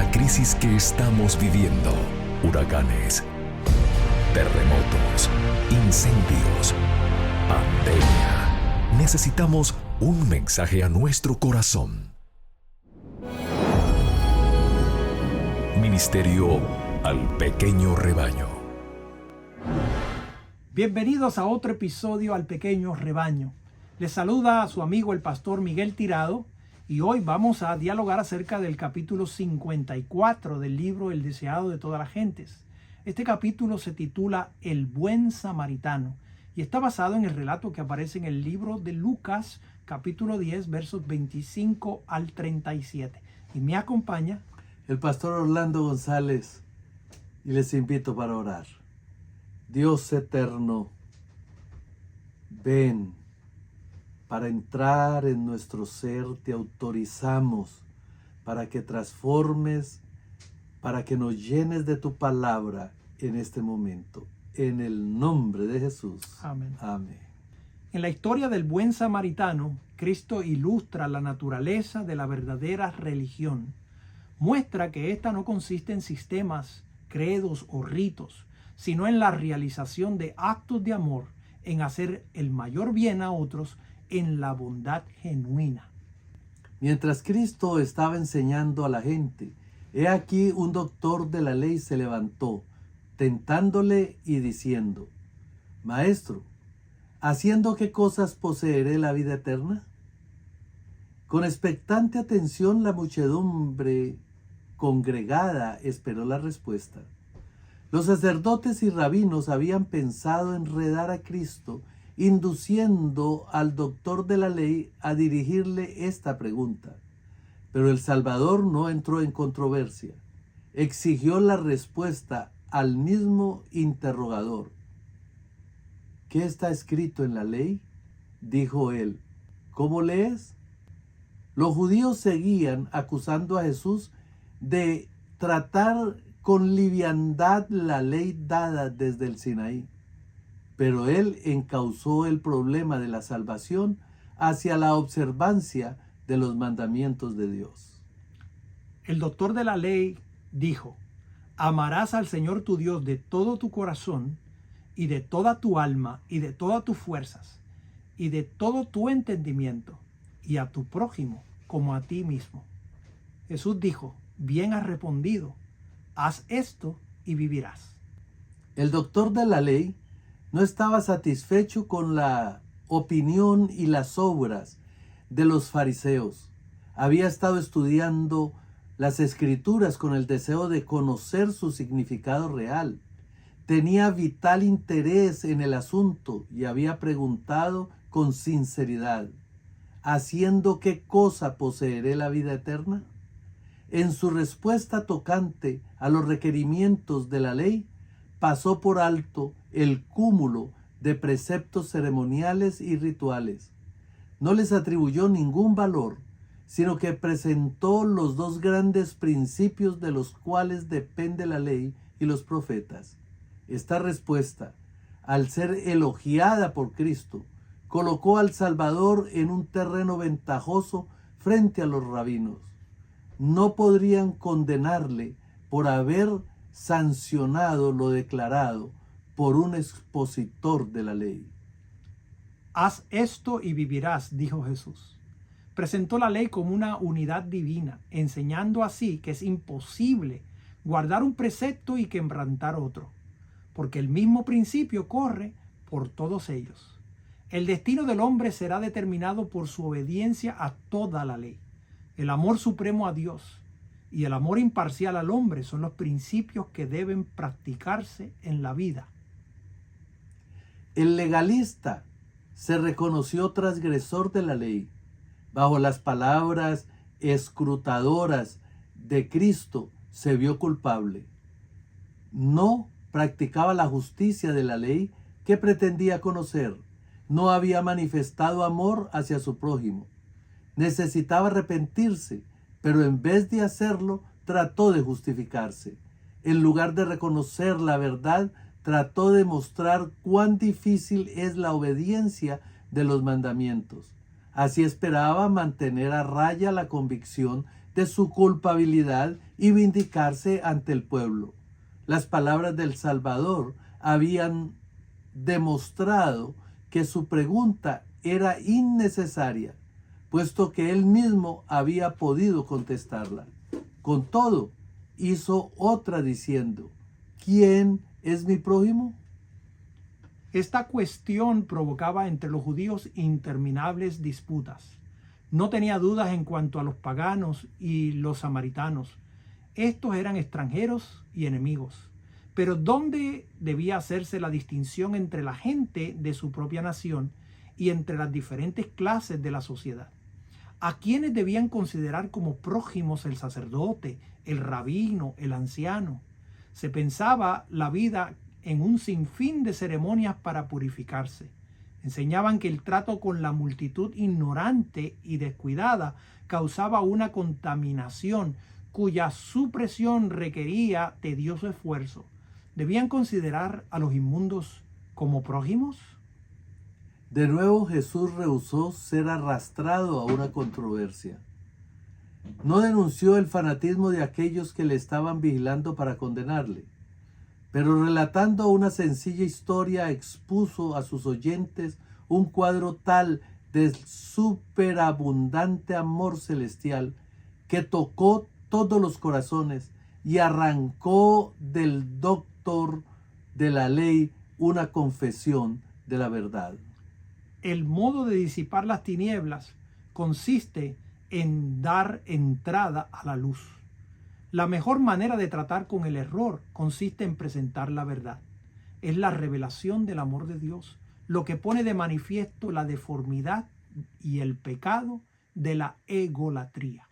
la crisis que estamos viviendo: huracanes, terremotos, incendios, pandemia. Necesitamos un mensaje a nuestro corazón. Ministerio al Pequeño Rebaño. Bienvenidos a otro episodio al Pequeño Rebaño. Les saluda a su amigo el pastor Miguel Tirado y hoy vamos a dialogar acerca del capítulo 54 del libro El deseado de todas las gentes. Este capítulo se titula El buen samaritano y está basado en el relato que aparece en el libro de Lucas, capítulo 10, versos 25 al 37. Y me acompaña el pastor Orlando González, y les invito para orar. Dios eterno, ven. Para entrar en nuestro ser te autorizamos para que transformes, para que nos llenes de tu palabra en este momento. En el nombre de Jesús. Amén. Amén. En la historia del buen samaritano, Cristo ilustra la naturaleza de la verdadera religión. Muestra que ésta no consiste en sistemas, credos o ritos, sino en la realización de actos de amor, en hacer el mayor bien a otros, en la bondad genuina. Mientras Cristo estaba enseñando a la gente, he aquí un doctor de la ley se levantó, tentándole y diciendo: Maestro, ¿haciendo qué cosas poseeré la vida eterna? Con expectante atención la muchedumbre congregada esperó la respuesta. Los sacerdotes y rabinos habían pensado enredar a Cristo, induciendo al doctor de la ley a dirigirle esta pregunta. Pero el Salvador no entró en controversia. Exigió la respuesta al mismo interrogador. ¿Qué está escrito en la ley?, dijo él. ¿Cómo lees? Los judíos seguían acusando a Jesús de tratar con liviandad la ley dada desde el Sinaí. Pero él encauzó el problema de la salvación hacia la observancia de los mandamientos de Dios. El doctor de la ley dijo: amarás al Señor tu Dios de todo tu corazón y de toda tu alma y de todas tus fuerzas y de todo tu entendimiento, y a tu prójimo como a ti mismo. Jesús dijo: bien has respondido, haz esto y vivirás. El doctor de la ley no estaba satisfecho con la opinión y las obras de los fariseos. Había estado estudiando las escrituras con el deseo de conocer su significado real. Tenía vital interés en el asunto y había preguntado con sinceridad: ¿haciendo qué cosa poseeré la vida eterna? En su respuesta tocante a los requerimientos de la ley, pasó por alto el cúmulo de preceptos ceremoniales y rituales. No les atribuyó ningún valor, sino que presentó los dos grandes principios de los cuales depende la ley y los profetas. Esta respuesta, al ser elogiada por Cristo, colocó al Salvador en un terreno ventajoso frente a los rabinos. No podrían condenarle por haber sancionado lo declarado por un expositor de la ley. Haz esto y vivirás, dijo Jesús. Presentó la ley como una unidad divina, enseñando así que es imposible guardar un precepto y quebrantar otro, porque el mismo principio corre por todos ellos. El destino del hombre será determinado por su obediencia a toda la ley. El amor supremo a Dios y el amor imparcial al hombre son los principios que deben practicarse en la vida. El legalista se reconoció transgresor de la ley. Bajo las palabras escrutadoras de Cristo se vio culpable. No practicaba la justicia de la ley que pretendía conocer. No había manifestado amor hacia su prójimo. Necesitaba arrepentirse, pero en vez de hacerlo, trató de justificarse. En lugar de reconocer la verdad, trató de mostrar cuán difícil es la obediencia de los mandamientos. Así esperaba mantener a raya la convicción de su culpabilidad y vindicarse ante el pueblo. Las palabras del Salvador habían demostrado que su pregunta era innecesaria, puesto que él mismo había podido contestarla. Con todo, hizo otra diciendo: ¿quién es mi prójimo? Esta cuestión provocaba entre los judíos interminables disputas. No tenía dudas en cuanto a los paganos y los samaritanos. Estos eran extranjeros y enemigos. Pero ¿dónde debía hacerse la distinción entre la gente de su propia nación y entre las diferentes clases de la sociedad? ¿A quiénes debían considerar como prójimos el sacerdote, el rabino, el anciano? Se pensaba la vida en un sinfín de ceremonias para purificarse. Enseñaban que el trato con la multitud ignorante y descuidada causaba una contaminación cuya supresión requería tedioso esfuerzo. ¿Debían considerar a los inmundos como prójimos? De nuevo Jesús rehusó ser arrastrado a una controversia. No denunció el fanatismo de aquellos que le estaban vigilando para condenarle, pero relatando una sencilla historia expuso a sus oyentes un cuadro tal de superabundante amor celestial que tocó todos los corazones y arrancó del doctor de la ley una confesión de la verdad. El modo de disipar las tinieblas consiste en dar entrada a la luz. La mejor manera de tratar con el error consiste en presentar la verdad. Es la revelación del amor de Dios, lo que pone de manifiesto la deformidad y el pecado de la egolatría.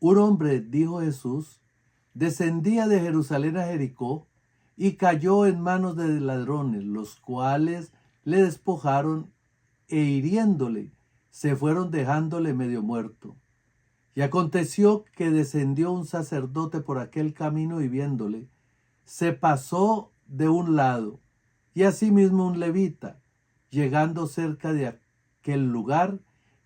Un hombre, dijo Jesús, descendía de Jerusalén a Jericó y cayó en manos de ladrones, los cuales le despojaron e hiriéndole, se fueron dejándole medio muerto. Y aconteció que descendió un sacerdote por aquel camino y viéndole, se pasó de un lado, y asimismo un levita, llegando cerca de aquel lugar,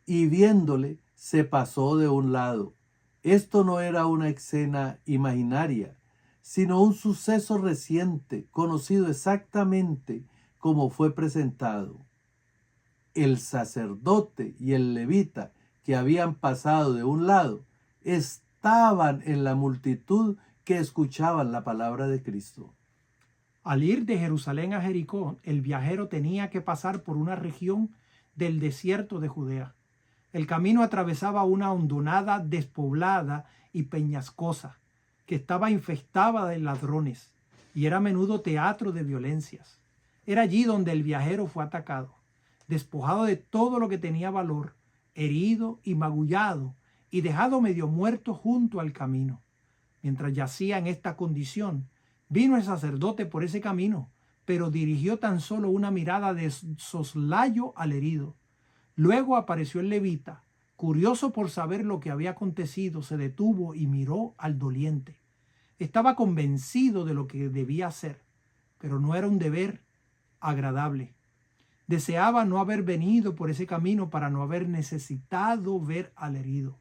y viéndole, se pasó de un lado. Esto no era una escena imaginaria, sino un suceso reciente, conocido exactamente como fue presentado. El sacerdote y el levita que habían pasado de un lado estaban en la multitud que escuchaban la palabra de Cristo. Al ir de Jerusalén a Jericó, el viajero tenía que pasar por una región del desierto de Judea. El camino atravesaba una hondonada despoblada y peñascosa, que estaba infestada de ladrones, y era a menudo teatro de violencias. Era allí donde el viajero fue atacado, despojado de todo lo que tenía valor, herido y magullado, y dejado medio muerto junto al camino. Mientras yacía en esta condición, vino el sacerdote por ese camino, pero dirigió tan solo una mirada de soslayo al herido. Luego apareció el levita, curioso por saber lo que había acontecido, se detuvo y miró al doliente. Estaba convencido de lo que debía hacer, pero no era un deber agradable. Deseaba no haber venido por ese camino para no haber necesitado ver al herido.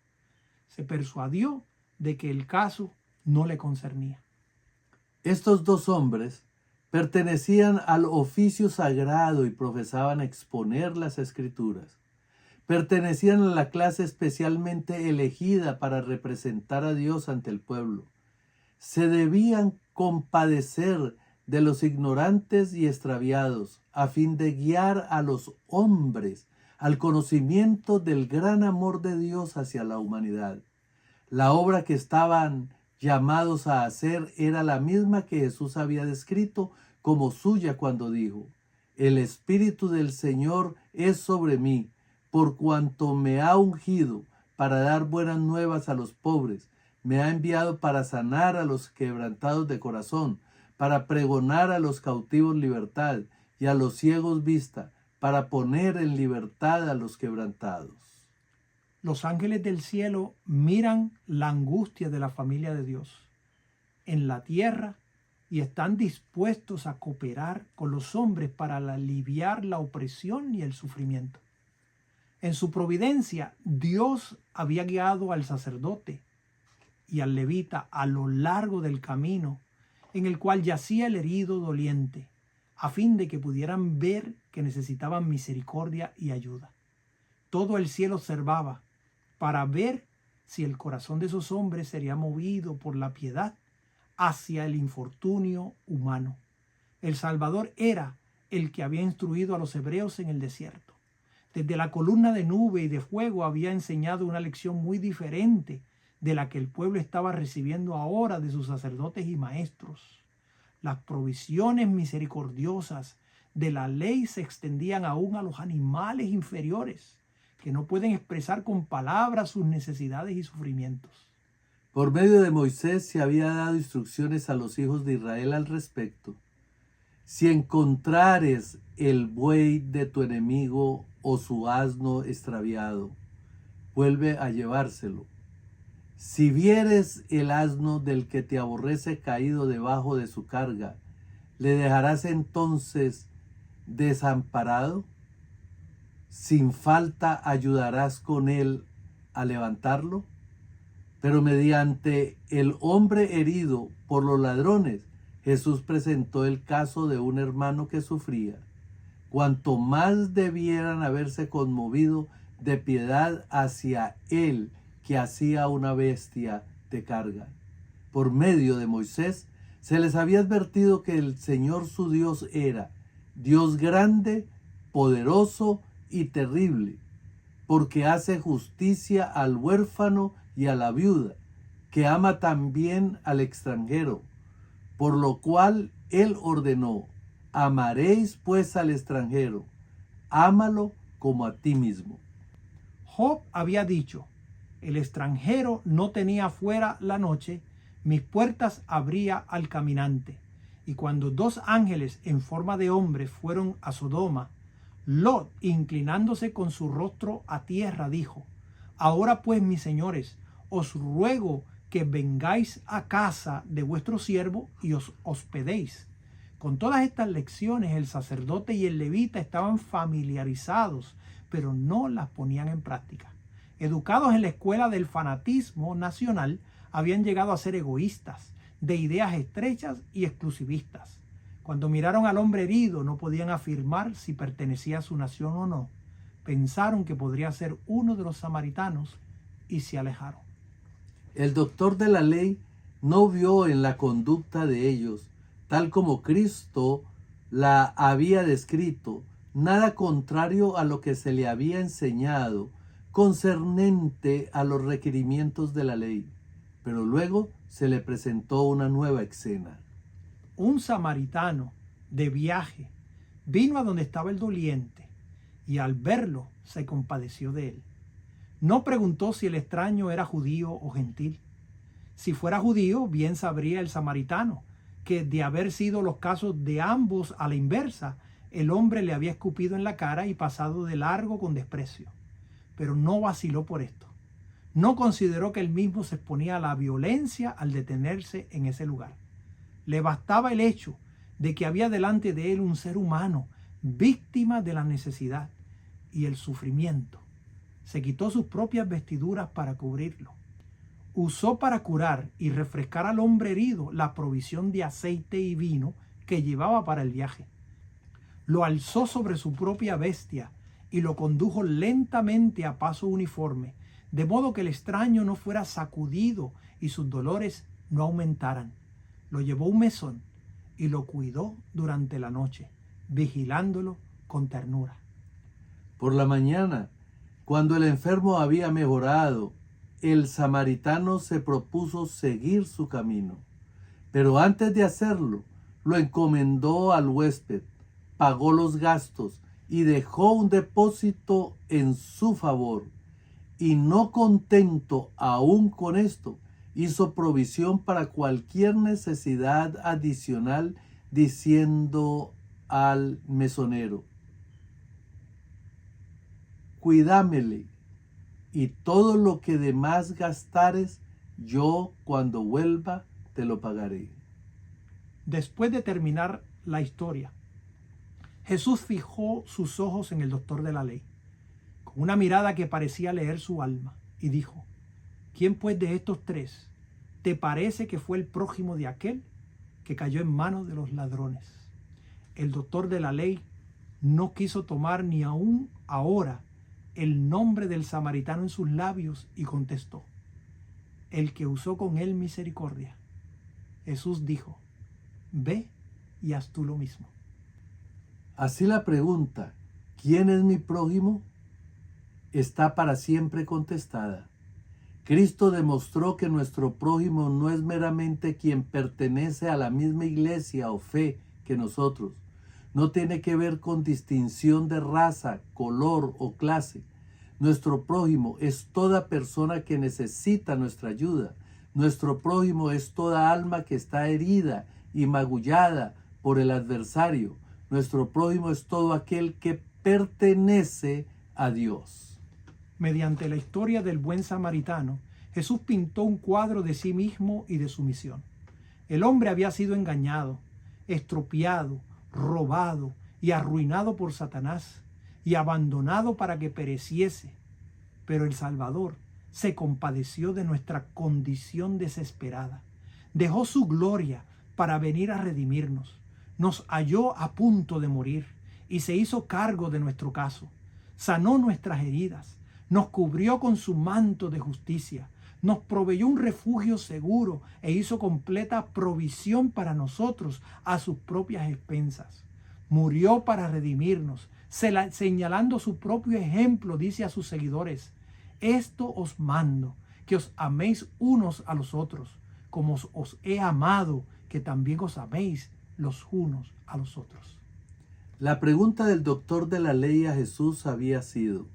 Se persuadió de que el caso no le concernía. Estos dos hombres pertenecían al oficio sagrado y profesaban exponer las Escrituras. Pertenecían a la clase especialmente elegida para representar a Dios ante el pueblo. Se debían compadecer de los ignorantes y extraviados, a fin de guiar a los hombres al conocimiento del gran amor de Dios hacia la humanidad. La obra que estaban llamados a hacer era la misma que Jesús había descrito como suya cuando dijo: «El Espíritu del Señor es sobre mí, por cuanto me ha ungido para dar buenas nuevas a los pobres, me ha enviado para sanar a los quebrantados de corazón, para pregonar a los cautivos libertad y a los ciegos vista, para poner en libertad a los quebrantados». Los ángeles del cielo miran la angustia de la familia de Dios en la tierra y están dispuestos a cooperar con los hombres para aliviar la opresión y el sufrimiento. En su providencia, Dios había guiado al sacerdote y al levita a lo largo del camino en el cual yacía el herido doliente, a fin de que pudieran ver que necesitaban misericordia y ayuda. Todo el cielo observaba para ver si el corazón de esos hombres sería movido por la piedad hacia el infortunio humano. El Salvador era el que había instruido a los hebreos en el desierto. Desde la columna de nube y de fuego había enseñado una lección muy diferente de la que el pueblo estaba recibiendo ahora de sus sacerdotes y maestros. Las provisiones misericordiosas de la ley se extendían aún a los animales inferiores, que no pueden expresar con palabras sus necesidades y sufrimientos. Por medio de Moisés se había dado instrucciones a los hijos de Israel al respecto. Si encontrares el buey de tu enemigo o su asno extraviado, vuelve a llevárselo. Si vieres el asno del que te aborrece caído debajo de su carga, ¿le dejarás entonces desamparado? Sin falta ayudarás con él a levantarlo. Pero mediante el hombre herido por los ladrones, Jesús presentó el caso de un hermano que sufría. Cuanto más debieran haberse conmovido de piedad hacia él que hacía una bestia de carga. Por medio de Moisés se les había advertido que el Señor su Dios era Dios grande, poderoso y terrible, porque hace justicia al huérfano y a la viuda, que ama también al extranjero, por lo cual él ordenó: amaréis pues al extranjero, ámalo como a ti mismo. Job había dicho: el extranjero no tenía fuera la noche, mis puertas abría al caminante. Y cuando dos ángeles en forma de hombre fueron a Sodoma, Lot, inclinándose con su rostro a tierra, dijo: ahora pues, mis señores, os ruego que vengáis a casa de vuestro siervo y os hospedéis. Con todas estas lecciones el sacerdote y el levita estaban familiarizados, pero no las ponían en práctica. Educados en la escuela del fanatismo nacional, habían llegado a ser egoístas, de ideas estrechas y exclusivistas. Cuando miraron al hombre herido, no podían afirmar si pertenecía a su nación o no. Pensaron que podría ser uno de los samaritanos y se alejaron. El doctor de la ley no vio en la conducta de ellos, tal como Cristo la había descrito, nada contrario a lo que se le había enseñado concernente a los requerimientos de la ley. Pero luego se le presentó una nueva escena. Un samaritano de viaje vino a donde estaba el doliente y al verlo se compadeció de él. No preguntó si el extraño era judío o gentil. Si fuera judío, bien sabría el samaritano que, de haber sido los casos de ambos a la inversa, el hombre le había escupido en la cara y pasado de largo con desprecio. Pero no vaciló por esto. No consideró que él mismo se exponía a la violencia al detenerse en ese lugar. Le bastaba el hecho de que había delante de él un ser humano, víctima de la necesidad y el sufrimiento. Se quitó sus propias vestiduras para cubrirlo. Usó para curar y refrescar al hombre herido la provisión de aceite y vino que llevaba para el viaje. Lo alzó sobre su propia bestia y lo condujo lentamente a paso uniforme, de modo que el extraño no fuera sacudido y sus dolores no aumentaran. Lo llevó a un mesón y lo cuidó durante la noche, vigilándolo con ternura. Por la mañana, cuando el enfermo había mejorado, el samaritano se propuso seguir su camino. Pero antes de hacerlo, lo encomendó al huésped, pagó los gastos y dejó un depósito en su favor. Y no contento aún con esto, hizo provisión para cualquier necesidad adicional, diciendo al mesonero: cuídamele, y todo lo que de más gastares, yo cuando vuelva te lo pagaré. Después de terminar la historia, Jesús fijó sus ojos en el doctor de la ley, con una mirada que parecía leer su alma, y dijo: ¿quién pues de estos tres ¿te parece que fue el prójimo de aquel que cayó en manos de los ladrones? El doctor de la ley no quiso tomar ni aún ahora el nombre del samaritano en sus labios y contestó: el que usó con él misericordia. Jesús dijo: ve y haz tú lo mismo. Así la pregunta, ¿quién es mi prójimo?, está para siempre contestada. Cristo demostró que nuestro prójimo no es meramente quien pertenece a la misma iglesia o fe que nosotros. No tiene que ver con distinción de raza, color o clase. Nuestro prójimo es toda persona que necesita nuestra ayuda. Nuestro prójimo es toda alma que está herida y magullada por el adversario. Nuestro prójimo es todo aquel que pertenece a Dios. Mediante la historia del buen samaritano, Jesús pintó un cuadro de sí mismo y de su misión. El hombre había sido engañado, estropeado, robado y arruinado por Satanás y abandonado para que pereciese. Pero el Salvador se compadeció de nuestra condición desesperada. Dejó su gloria para venir a redimirnos. Nos halló a punto de morir y se hizo cargo de nuestro caso. Sanó nuestras heridas, nos cubrió con su manto de justicia, nos proveyó un refugio seguro e hizo completa provisión para nosotros a sus propias expensas. Murió para redimirnos, señalando su propio ejemplo, dice a sus seguidores: esto os mando, que os améis unos a los otros, como os he amado, que también os améis los unos a los otros. La pregunta del doctor de la ley a Jesús había sido: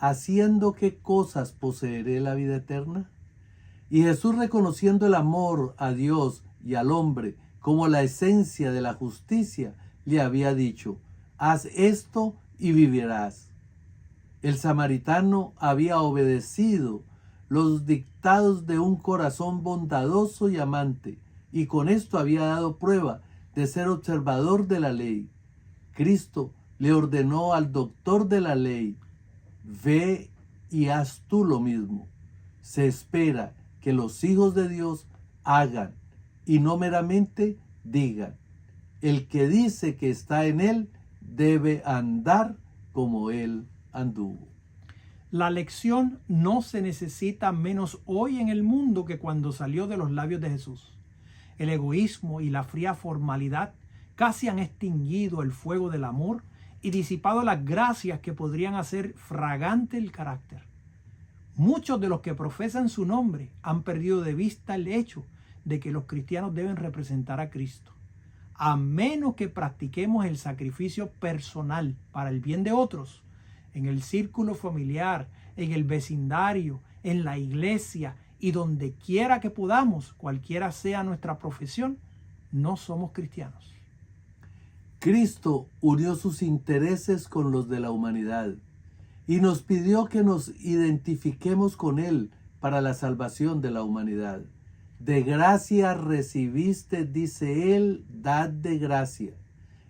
¿haciendo qué cosas poseeré la vida eterna? Y Jesús, reconociendo el amor a Dios y al hombre como la esencia de la justicia, le había dicho: haz esto y vivirás. El samaritano había obedecido los dictados de un corazón bondadoso y amante, y con esto había dado prueba de ser observador de la ley. Cristo le ordenó al doctor de la ley: ve y haz tú lo mismo. Se espera que los hijos de Dios hagan y no meramente digan. El que dice que está en él debe andar como él anduvo. La lección no se necesita menos hoy en el mundo que cuando salió de los labios de Jesús. El egoísmo y la fría formalidad casi han extinguido el fuego del amor y disipado las gracias que podrían hacer fragante el carácter. Muchos de los que profesan su nombre han perdido de vista el hecho de que los cristianos deben representar a Cristo. A menos que practiquemos el sacrificio personal para el bien de otros, en el círculo familiar, en el vecindario, en la iglesia y donde quiera que podamos, cualquiera sea nuestra profesión, no somos cristianos. Cristo unió sus intereses con los de la humanidad y nos pidió que nos identifiquemos con Él para la salvación de la humanidad. De gracia recibiste, dice Él, dad de gracia.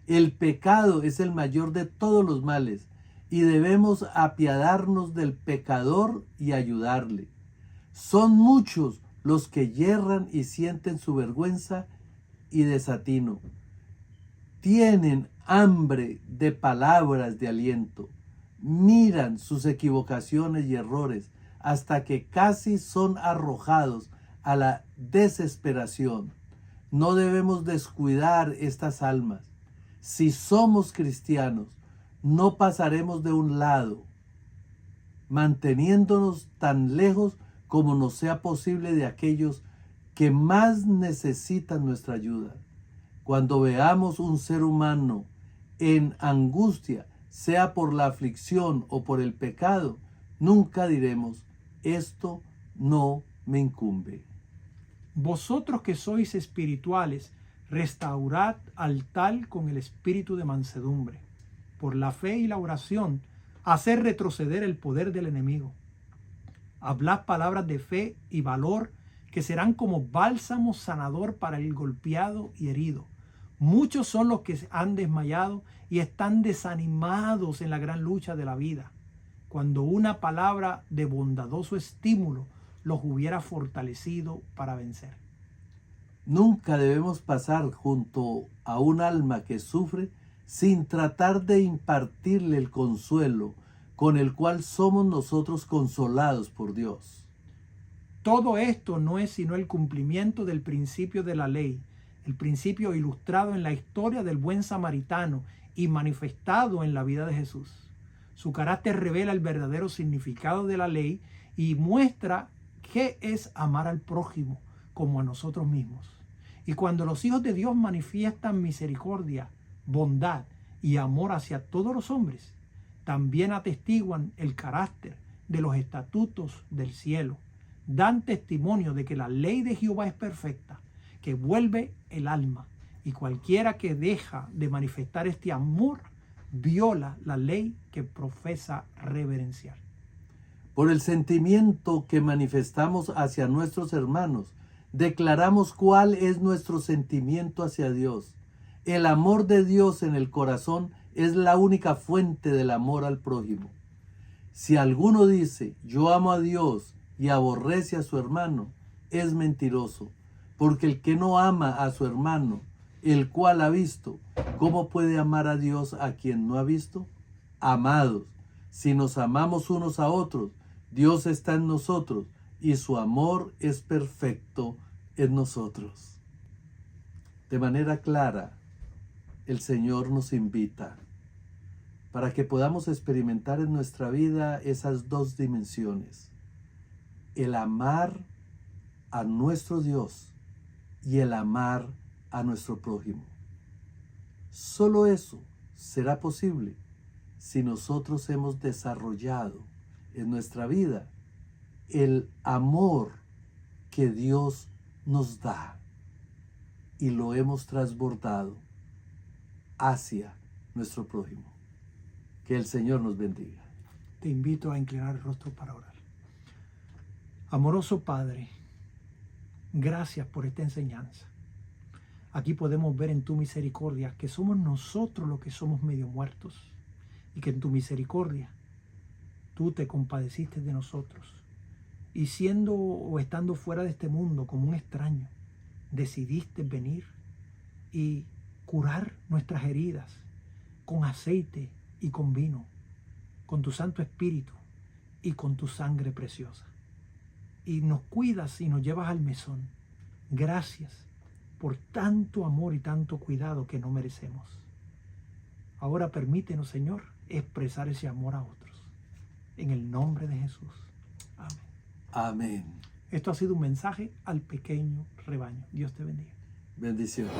El pecado es el mayor de todos los males y debemos apiadarnos del pecador y ayudarle. Son muchos los que yerran y sienten su vergüenza y desatino. Tienen hambre de palabras de aliento. Miran sus equivocaciones y errores hasta que casi son arrojados a la desesperación. No debemos descuidar estas almas. Si somos cristianos, no pasaremos de un lado, manteniéndonos tan lejos como nos sea posible de aquellos que más necesitan nuestra ayuda. Cuando veamos un ser humano en angustia, sea por la aflicción o por el pecado, nunca diremos: esto no me incumbe. Vosotros que sois espirituales, restaurad al tal con el espíritu de mansedumbre. Por la fe y la oración, hacer retroceder el poder del enemigo. Hablad palabras de fe y valor que serán como bálsamo sanador para el golpeado y herido. Muchos son los que han desmayado y están desanimados en la gran lucha de la vida. Cuando una palabra de bondadoso estímulo los hubiera fortalecido para vencer. Nunca debemos pasar junto a un alma que sufre sin tratar de impartirle el consuelo con el cual somos nosotros consolados por Dios. Todo esto no es sino el cumplimiento del principio de la ley, el principio ilustrado en la historia del buen samaritano y manifestado en la vida de Jesús. Su carácter revela el verdadero significado de la ley y muestra qué es amar al prójimo como a nosotros mismos. Y cuando los hijos de Dios manifiestan misericordia, bondad y amor hacia todos los hombres, también atestiguan el carácter de los estatutos del cielo. Dan testimonio de que la ley de Jehová es perfecta, que vuelve el alma, y cualquiera que deja de manifestar este amor viola la ley que profesa reverenciar. Por el sentimiento que manifestamos hacia nuestros hermanos, declaramos cuál es nuestro sentimiento hacia Dios. El amor de Dios en el corazón es la única fuente del amor al prójimo. Si alguno dice, yo amo a Dios y aborrece a su hermano, es mentiroso, porque el que no ama a su hermano, el cual ha visto, ¿cómo puede amar a Dios a quien no ha visto? Amados, si nos amamos unos a otros, Dios está en nosotros y su amor es perfecto en nosotros. De manera clara, el Señor nos invita para que podamos experimentar en nuestra vida esas dos dimensiones: el amar a nuestro Dios y el amar a nuestro prójimo. Solo eso será posible si nosotros hemos desarrollado en nuestra vida el amor que Dios nos da y lo hemos transbordado hacia nuestro prójimo. Que el Señor nos bendiga. Te invito a inclinar el rostro para orar. Amoroso Padre, gracias por esta enseñanza. Aquí podemos ver en tu misericordia que somos nosotros los que somos medio muertos y que en tu misericordia tú te compadeciste de nosotros y siendo o estando fuera de este mundo como un extraño, decidiste venir y curar nuestras heridas con aceite y con vino, con tu Santo Espíritu y con tu sangre preciosa. Y nos cuidas y nos llevas al mesón. Gracias por tanto amor y tanto cuidado que no merecemos. Ahora permítenos, Señor, expresar ese amor a otros. En el nombre de Jesús. Amén. Amén. Esto ha sido un mensaje al pequeño rebaño. Dios te bendiga. Bendiciones.